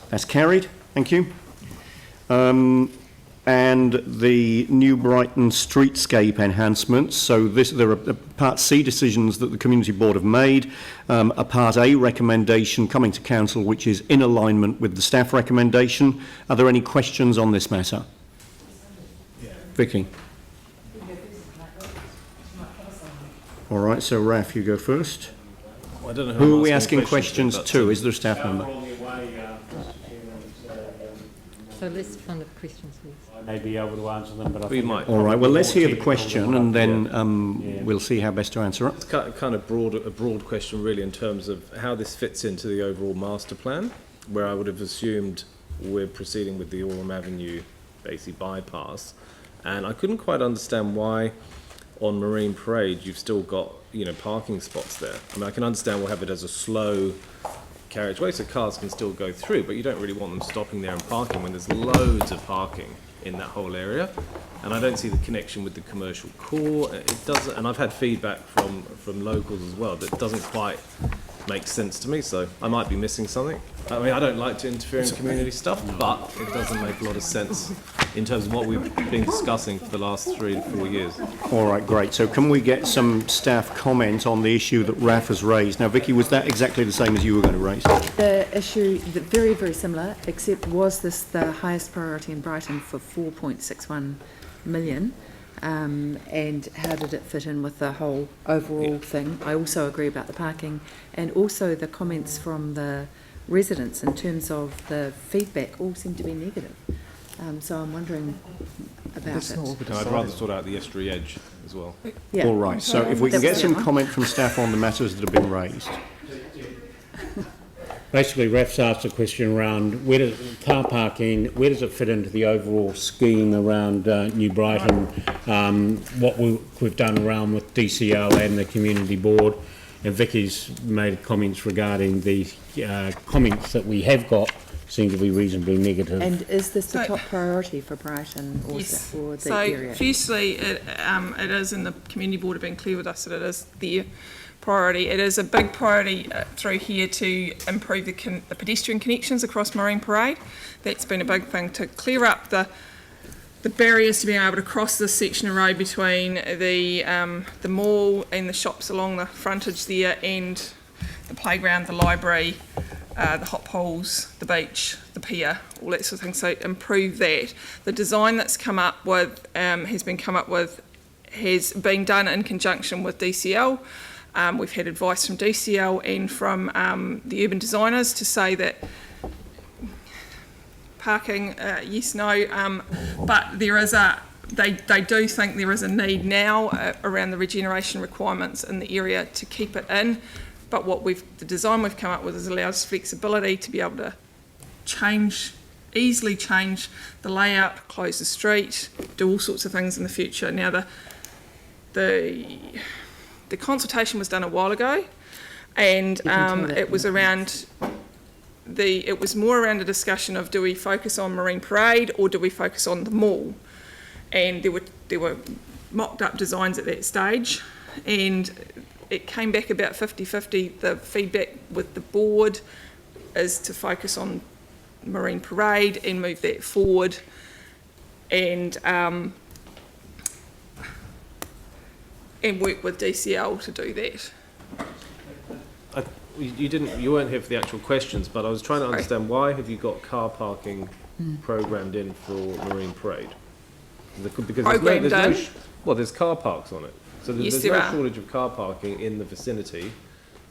That's carried. Thank you. And the New Brighton Streetscape enhancements. So there are Part C decisions that the Community Board have made, a Part A recommendation coming to Council which is in alignment with the staff recommendation. Are there any questions on this matter? Vicky? All right, so Raf, you go first. Well, I don't know who are we asking questions to? Is there a staff member? So let's find the questions, please. I may be able to answer them, but We might. All right, well, let's hear the question and then we'll see how best to answer it. It's kind of a broad question really in terms of how this fits into the overall master plan, where I would have assumed we're proceeding with the Orham Avenue basically bypass. And I couldn't quite understand why on Marine Parade you've still got, parking spots there. I mean, I can understand we'll have it as a slow carriageway so cars can still go through, but you don't really want them stopping there and parking when there's loads of parking in that whole area. And I don't see the connection with the commercial core. It doesn't, and I've had feedback from locals as well that doesn't quite make sense to me, so I might be missing something. I mean, I don't like to interfere in community stuff, but it doesn't make a lot of sense in terms of what we've been discussing for the last 3 to 4 years. All right, great. So can we get some staff comment on the issue that Raf has raised? Now, Vicky, was that exactly the same as you were going to raise? The issue, very, very similar, except was this the highest priority in Brighton for 4.61 million? And how did it fit in with the whole overall thing? I also agree about the parking and also the comments from the residents in terms of the feedback all seem to be negative. So I'm wondering about it. I'd rather sort out the estuary edge as well. Yeah. All right, so if we can get some comment from staff on the matters that have been raised. basically Raf's asked a question around car parking, where does it fit into the overall scheme around New Brighton, what we've done around with DCL and the community board, and Vicky's made comments regarding the comments that we have got seem to be reasonably negative. And is this the top priority for Brighton or yes. for the so area? Firstly, it is, and the community board have been clear with us that it is their priority. It is a big priority through here to improve the pedestrian connections across Marine Parade. That's been a big thing to clear up the barriers to being able to cross this section of road between the mall and the shops along the frontage there, and the playground, the library, the hot poles, the beach, the pier, all that sort of thing. So improve that. The design that's come up with has been done in conjunction with DCL. We've had advice from DCL and from the urban designers to say that parking, yes, no, but there is they do think there is a need now around the regeneration requirements in the area to keep it in. But the design we've come up with has allowed us flexibility to be able to easily change the layout, close the street, do all sorts of things in the future. Now the consultation was done a while ago, and it was more around a discussion of, do we focus on Marine Parade or do we focus on the mall? And there were mocked up designs at that stage, and it came back about 50-50. The feedback with the board is to focus on Marine Parade and move that forward, and work with DCL to do that. You weren't here for the actual questions, but I was trying to understand, why have you got car parking programmed in for Marine Parade? Because there's car parks on it. So there's no shortage of car parking in the vicinity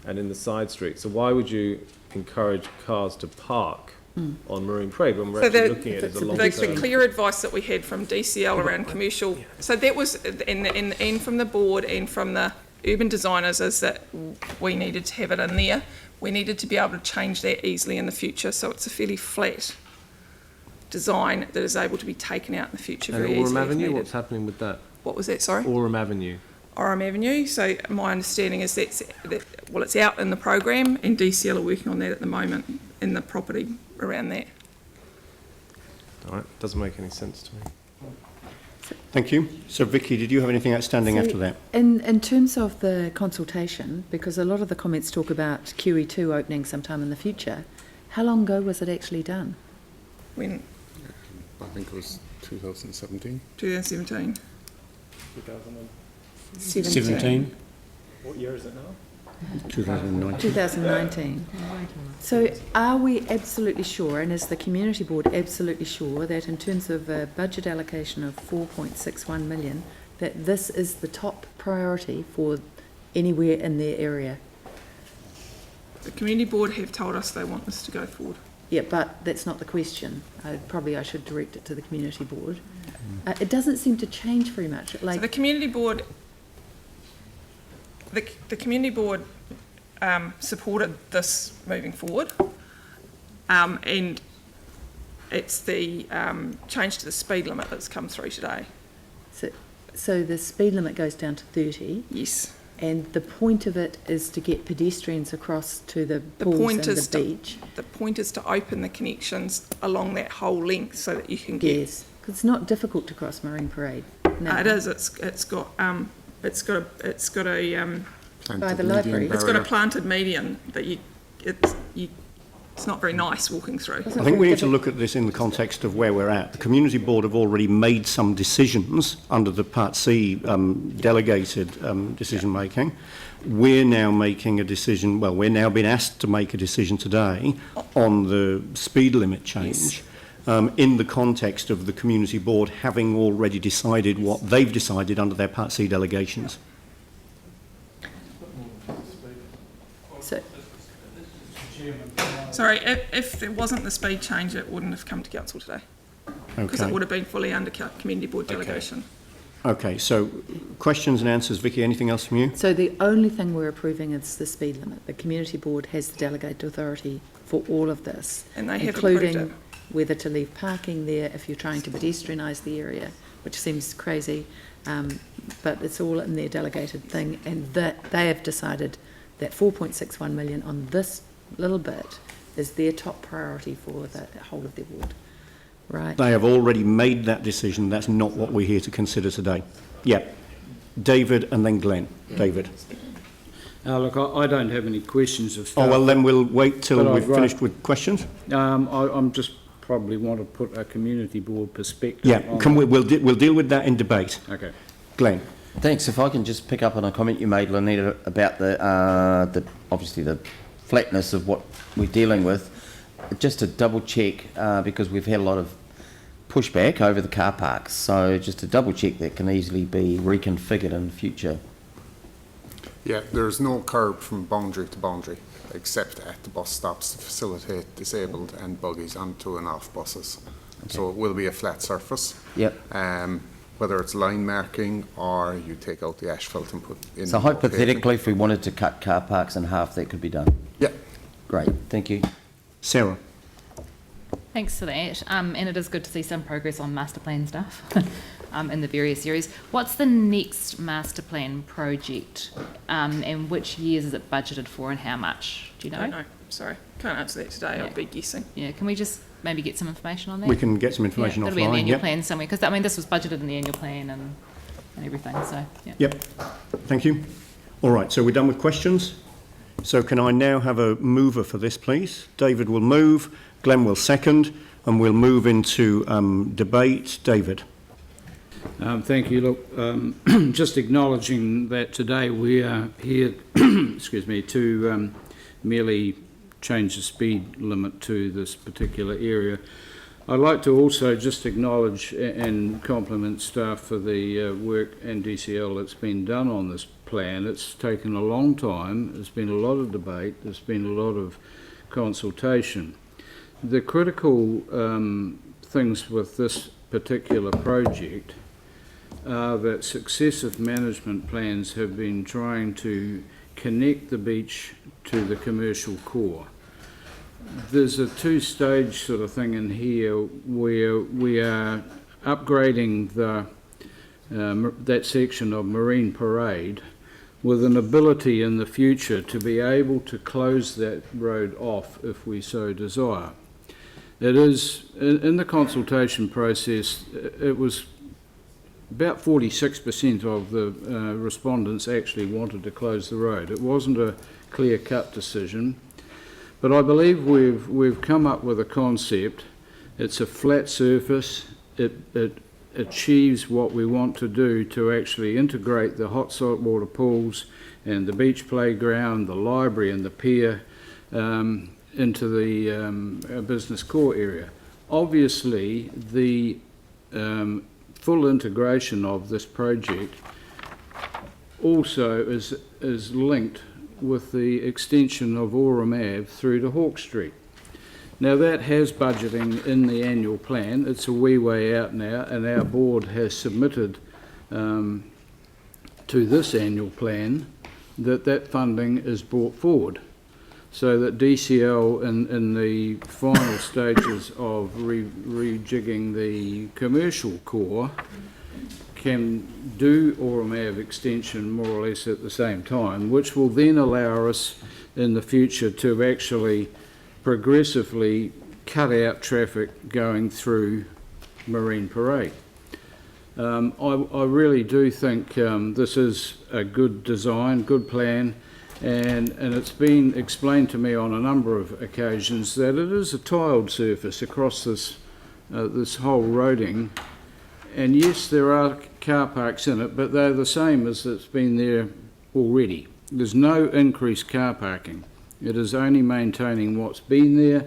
and in the side streets. So why would you encourage cars to park on Marine Parade when we're actually looking at it as a long term? The clear advice that we had from DCL around commercial, so that was, and from the board and from the urban designers, is that we needed to have it in there. We needed to be able to change that easily in the future, so it's a fairly flat design that is able to be taken out in the future very easily. And Orham Avenue, what's happening with that? What was that, sorry? Orham Avenue. Orham Avenue. So my understanding is it's out in the program, and DCL are working on that at the moment in the property around that. All right, doesn't make any sense to me. Thank you. So Vicky, did you have anything outstanding after that? In terms of the consultation, because a lot of the comments talk about QE2 opening sometime in the future, How long ago was it actually done? When, I think it was 2017. 2017? 17? What year is it now? 2019. 2019. So are we absolutely sure, and is the community board absolutely sure, that in terms of a budget allocation of 4.61 million, that this is the top priority for anywhere in their area? The community board have told us they want this to go forward. Yeah, but that's not the question. I should direct it to the community board. It doesn't seem to change very much. So the community board, the community board supported this moving forward, and it's the change to the speed limit that's come through today. So the speed limit goes down to 30. Yes. And the point of it is to get pedestrians across to the pools and the beach. The point is to open the connections along that whole length so that you can get. Yes, because it's not difficult to cross Marine Parade. No. It is. It's got a By the library. it's got a planted median that it's not very nice walking through. I think we need to look at this in the context of where we're at. The Community Board have already made some decisions under the Part C delegated decision making. We're now making a decision, well, we're now being asked to make a decision today on the speed limit change. In the context of the Community Board having already decided what they've decided under their Part C delegations. So, Sorry, if there wasn't the speed change, it wouldn't have come to council today because it would have been fully under community board delegation. Okay, so questions and answers. Vicky, anything else from you? so the only thing we're approving is the speed limit. The community board has the delegated authority for all of this, And they have approved including it. whether to leave parking there if you're trying to pedestrianise the area, which seems crazy, but it's all in their delegated thing, and that they have decided that 4.61 million on this little bit is their top priority for the whole of their ward. Right. They have already made that decision. That's not what we're here to consider today. Yeah. David and then Glenn. David. Look, I don't have any questions of Oh, staff. well, then we'll wait till But we've I'd finished with questions. I'm just probably want to put a community board perspective Yeah, on we'll deal with that in debate. Okay. Glenn. Thanks. If I can just pick up on a comment you made, Lanita, about the obviously the flatness of what we're dealing with, just to double check, because we've had a lot of pushback over the car parks, so just to double check that can easily be reconfigured in the future. Yeah, there's no curb from boundary to boundary, except at the bus stops to facilitate disabled and buggies onto and off buses. Okay. So it will be a flat surface. Yep. Whether it's line marking or you take out the asphalt and put in. So hypothetically, if we wanted to cut car parks in half, that could be done. Yeah. Great. Thank you. Sarah. Thanks for that. And it is good to see some progress on master plan stuff in the various areas. What's the next master plan project, and which years is it budgeted for, and how much? Do you know? I don't know. Sorry, can't answer that today. Yeah. I'd be guessing. Yeah, can we just maybe get some information on that? We can get some information That'll be in the offline. annual Yep. plan somewhere, because I mean this was budgeted in the annual plan and everything. So yeah. Yep. Thank you. All right, so we're done with questions. So can I now have a mover for this, please? David will move, Glenn will second, and we'll move into debate. David. Thank you. Look, just acknowledging that today we are here, excuse me, to merely change the speed limit to this particular area. I'd like to also just acknowledge and compliment staff for the work and DCL that's been done on this plan. It's taken a long time, there's been a lot of debate, there's been a lot of consultation. The critical things with this particular project are that successive management plans have been trying to connect the beach to the commercial core. There's a two-stage sort of thing in here where we are upgrading that section of Marine Parade with an ability in the future to be able to close that road off if we so desire. It is, in the consultation process, it was about 46% of the respondents actually wanted to close the road. It wasn't a clear-cut decision. But I believe we've come up with a concept. It's a flat surface. It achieves what we want to do to actually integrate the hot saltwater pools and the beach playground, the library and the pier into the business core area. Obviously, the full integration of this project also is linked with the extension of Oram Ave through to Hawke Street. Now that has budgeting in the annual plan. It's a wee way out now, and our board has submitted to this annual plan that funding is brought forward, so that DCL in the final stages of rejigging the commercial core can do Oram Ave extension more or less at the same time, which will then allow us in the future to actually progressively cut out traffic going through Marine Parade. I really do think this is a good design, good plan, and it's been explained to me on a number of occasions that it is a tiled surface across this whole roading, and yes, there are car parks in it, but they're the same as it's been there already. There's no increased car parking. It is only maintaining what's been there,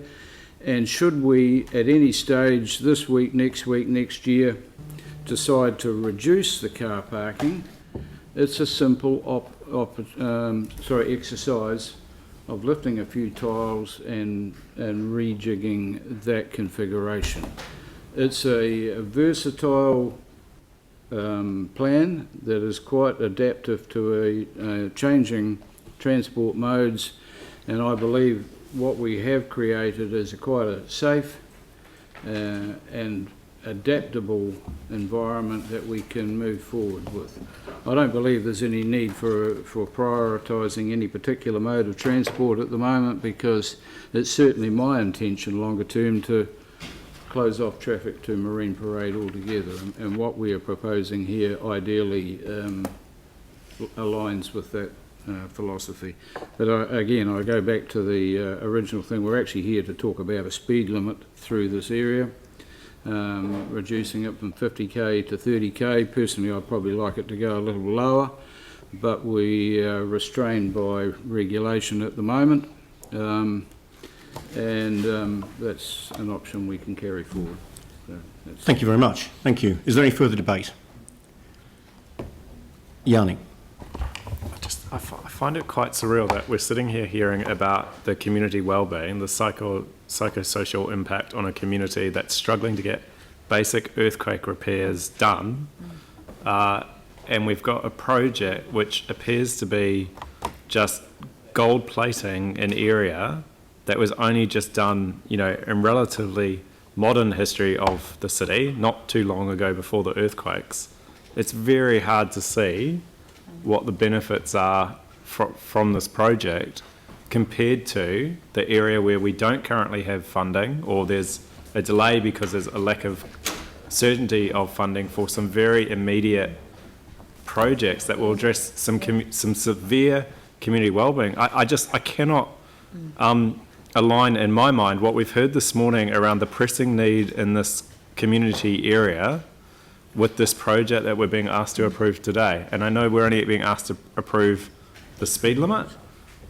and should we at any stage this week, next year, decide to reduce the car parking, it's a simple exercise of lifting a few tiles and rejigging that configuration. It's a versatile plan that is quite adaptive to a changing transport modes, and I believe what we have created is quite a safe and adaptable environment that we can move forward with. I don't believe there's any need for prioritising any particular mode of transport at the moment, because it's certainly my intention longer term to close off traffic to Marine Parade altogether, and what we are proposing here ideally aligns with that philosophy. But again, I go back to the original thing. We're actually here to talk about a speed limit through this area, reducing it from 50k to 30k. Personally, I'd probably like it to go a little lower, but we are restrained by regulation at the moment, and that's an option we can carry forward. So Thank you very much. Thank you. Is there any further debate? Yanni. I find it quite surreal that we're sitting here hearing about the community well-being, the psychosocial impact on a community that's struggling to get basic earthquake repairs done, and we've got a project which appears to be just gold plating an area that was only just done, in relatively modern history of the city, not too long ago before the earthquakes. It's very hard to see what the benefits are from this project compared to the area where we don't currently have funding, or there's a delay because there's a lack of certainty of funding for some very immediate projects that will address some severe community wellbeing. I cannot align in my mind what we've heard this morning around the pressing need in this community area with this project that we're being asked to approve today. And I know we're only being asked to approve the speed limit,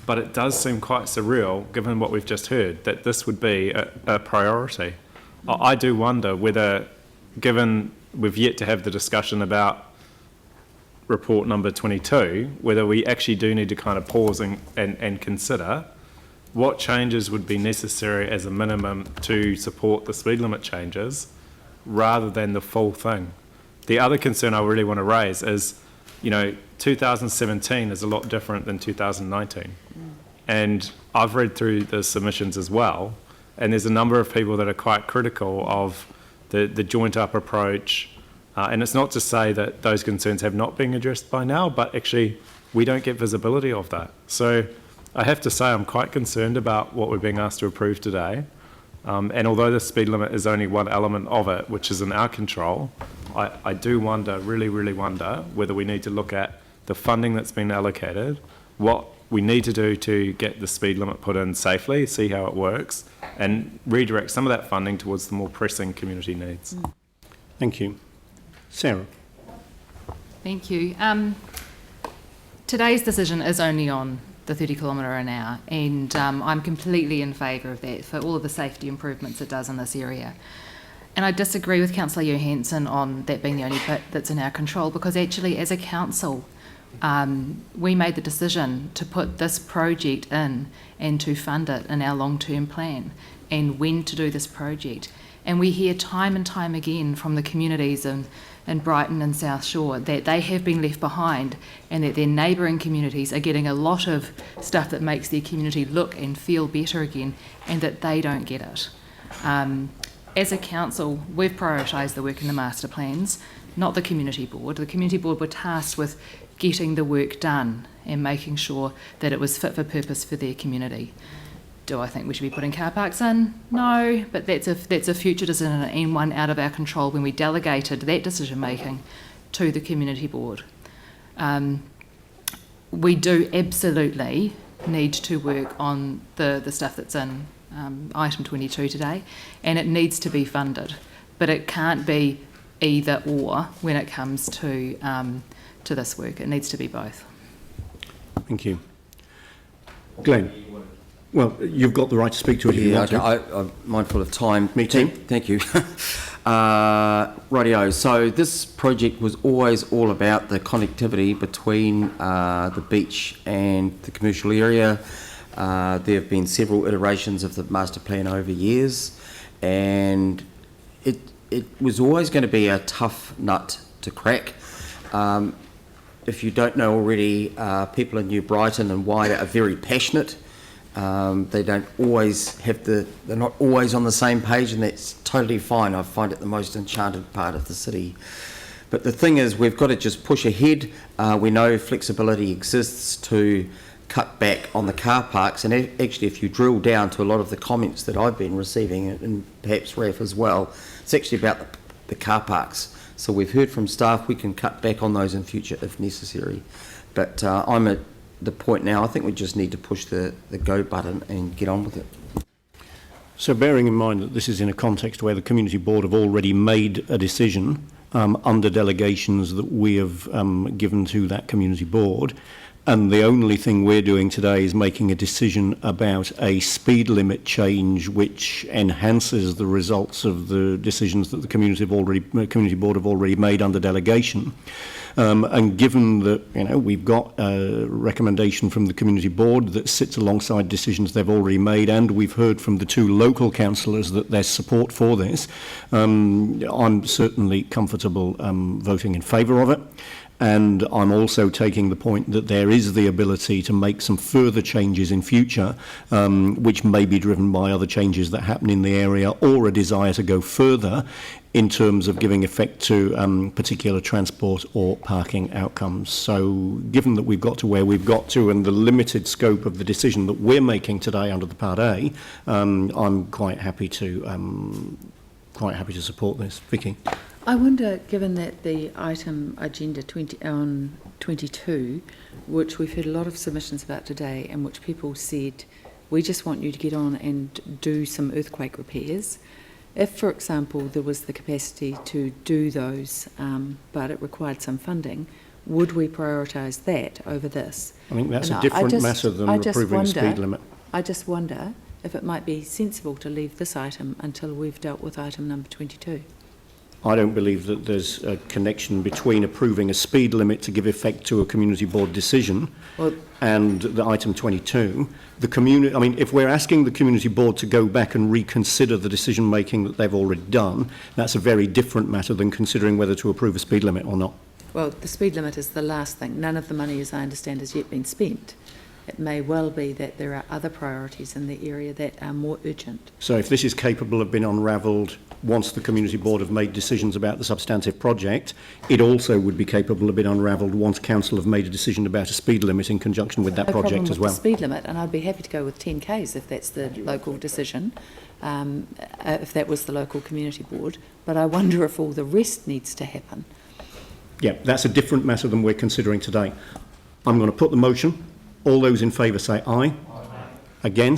but it does seem quite surreal, given what we've just heard, that this would be a priority. I do wonder whether, given we've yet to have the discussion about report number 22, whether we actually do need to kind of pause and consider what changes would be necessary as a minimum to support the speed limit changes rather than the full thing. The other concern I really want to raise is, 2017 is a lot different than 2019. And I've read through the submissions as well, and there's a number of people that are quite critical of the joint up approach. And it's not to say that those concerns have not been addressed by now, but actually we don't get visibility of that. So I have to say I'm quite concerned about what we're being asked to approve today. And although the speed limit is only one element of it, which is in our control, I do wonder, really wonder, whether we need to look at the funding that's been allocated, what we need to do to get the speed limit put in safely, see how it works, and redirect some of that funding towards the more pressing community needs. Thank you. Sarah? Thank you. Today's decision is only on the 30 kilometre an hour, and I'm completely in favour of that for all of the safety improvements it does in this area. And I disagree with Councillor Johansson on that being the only bit that's in our control, because actually as a council, we made the decision to put this project in and to fund it in our long-term plan and when to do this project. And we hear time and time again from the communities in Brighton and South Shore that they have been left behind and that their neighbouring communities are getting a lot of stuff that makes their community look and feel better again, and that they don't get it. As a council, we've prioritised the work in the master plans, not the community board. The community board were tasked with getting the work done and making sure that it was fit for purpose for their community. Do I think we should be putting car parks in? No, but that's a future decision and one out of our control when we delegated that decision making to the community board. We do absolutely need to work on the stuff that's in item 22 today, and it needs to be funded, but it can't be either or when it comes to this work. It needs to be both. Thank you. Glenn? Well, you've got the right to speak to it if you want to. I'm mindful of time. Me too. Thank you. Rightio. So this project was always all about the connectivity between the beach and the commercial area. There have been several iterations of the master plan over years, and it was always going to be a tough nut to crack. If you don't know already, people in New Brighton and wider are very passionate. They don't always they're not always on the same page, and that's totally fine. I find it the most enchanted part of the city. But the thing is, we've got to just push ahead. We know flexibility exists to cut back on the car parks, and actually if you drill down to a lot of the comments that I've been receiving, and perhaps Raf as well, it's actually about the car parks. So we've heard from staff we can cut back on those in future if necessary. But I'm at the point now, I think we just need to push the go button and get on with it. So bearing in mind that this is in a context where the community board have already made a decision under delegations that we have given to that community board, and the only thing we're doing today is making a decision about a speed limit change which enhances the results of the decisions that the community board have already made under delegation. And given that we've got a recommendation from the community board that sits alongside decisions they've already made, and we've heard from the two local councillors that there's support for this, I'm certainly comfortable voting in favour of it. And I'm also taking the point that there is the ability to make some further changes in future, which may be driven by other changes that happen in the area, or a desire to go further in terms of giving effect to particular transport or parking outcomes. So given that we've got to where we've got to and the limited scope of the decision that we're making today under the Part A, I'm quite happy to support this. Vicky? I wonder, given that the item agenda 22, which we've heard a lot of submissions about today, and which people said, we just want you to get on and do some earthquake repairs. If, for example, there was the capacity to do those, but it required some funding, would we prioritise that over this? I think that's a different matter than approving a speed limit. I just wonder if it might be sensible to leave this item until we've dealt with item number 22. I don't believe that there's a connection between approving a speed limit to give effect to a community board decision and the item 22. If we're asking the community board to go back and reconsider the decision making that they've already done, that's a very different matter than considering whether to approve a speed limit or not. Well, the speed limit is the last thing. None of the money, as I understand, has yet been spent. It may well be that there are other priorities in the area that are more urgent. So if this is capable of being unravelled once the community board have made decisions about the substantive project, it also would be capable of being unravelled once council have made a decision about a speed limit in conjunction with that project as well. The speed limit, and I'd be happy to go with 10 k's if that's the local decision, if that was the local community board. But I wonder if all the rest needs to happen. Yeah, that's a different matter than we're considering today. I'm going to put the motion. Are we ready? Yep. I'm going to put the motion. Are we ready? Yep. Okay. So I'm going to put the motion All those in favour say aye. Against?